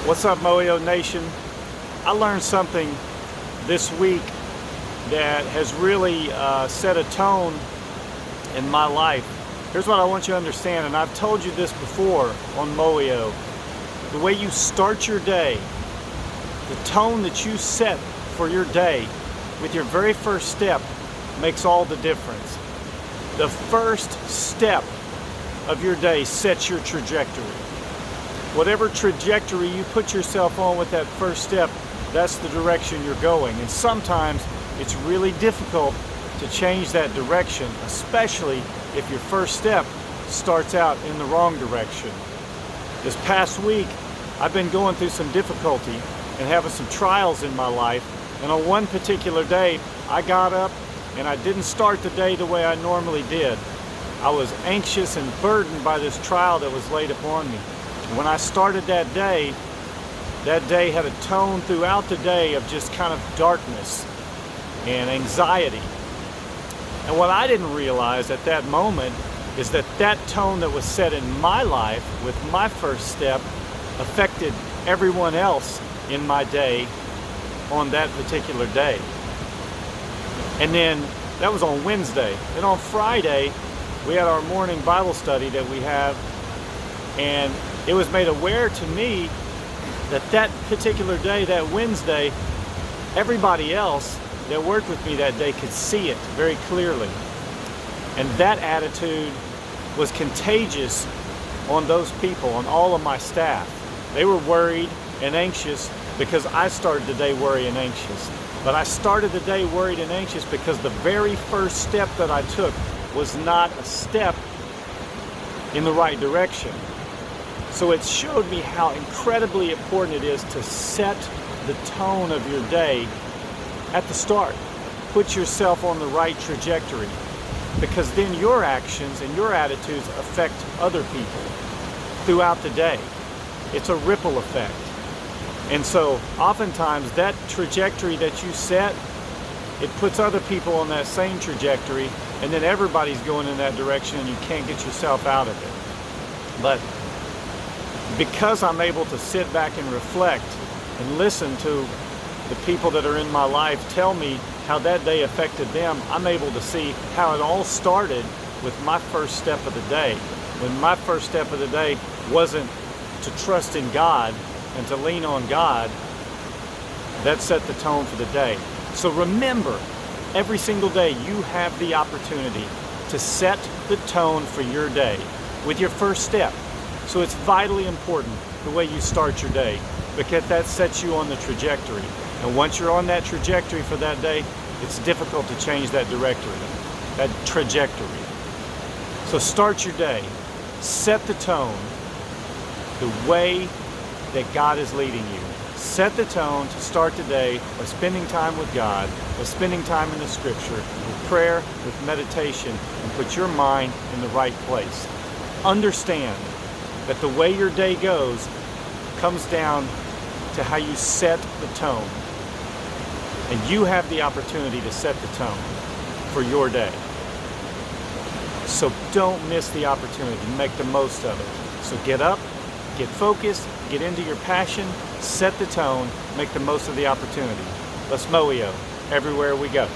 What's up, Moyo Nation? I learned something this week that has really set a tone in my life. Here's what I want you to understand, and I've told you this before on Moyo. The way you start your day, the tone that you set for your day with your very first step makes all the difference. The first step of your day sets your trajectory. Whatever trajectory you put yourself on with that first step, that's the direction you're going. And sometimes it's really difficult to change that direction, especially if your first step starts out in the wrong direction. This past week, I've been going through some difficulty and having some trials in my life. And on one particular day, I got up and I didn't start the day the way I normally did. I was anxious and burdened by this trial that was laid upon me. When I started that day had a tone throughout the day of just kind of darkness and anxiety. And what I didn't realize at that moment is that that tone that was set in my life with my first step affected everyone else in my day on that particular day. And then that was on Wednesday. And on Friday, we had our morning Bible study that we have, and it was made aware to me that that particular day, that Wednesday, everybody else that worked with me that day could see it very clearly. And that attitude was contagious on those people, on all of my staff. They were worried and anxious because I started the day worried and anxious. But I started the day worried and anxious because the very first step that I took was not a step in the right direction. So it showed me how incredibly important it is to set the tone of your day at the start. Put yourself on the right trajectory, because then your actions and your attitudes affect other people throughout the day. It's a ripple effect. And so oftentimes that trajectory that you set, it puts other people on that same trajectory, and then everybody's going in that direction and you can't get yourself out of it. But because I'm able to sit back and reflect and listen to the people that are in my life tell me how that day affected them, I'm able to see how it all started with my first step of the day. When my first step of the day wasn't to trust in God and to lean on God, that set the tone for the day. So remember, every single day you have the opportunity to set the tone for your day with your first step. So it's vitally important the way you start your day, because that sets you on the trajectory. And once you're on that trajectory for that day, it's difficult to change that trajectory. So start your day, set the tone the way that God is leading you. Set the tone to start the day by spending time with God, by spending time in the Scripture, with prayer, with meditation, and put your mind in the right place. Understand that the way your day goes comes down to how you set the tone. And you have the opportunity to set the tone for your day. So don't miss the opportunity. Make the most of it. So get up, get focused, get into your passion, set the tone, make the most of the opportunity. Let's Moyo everywhere we go.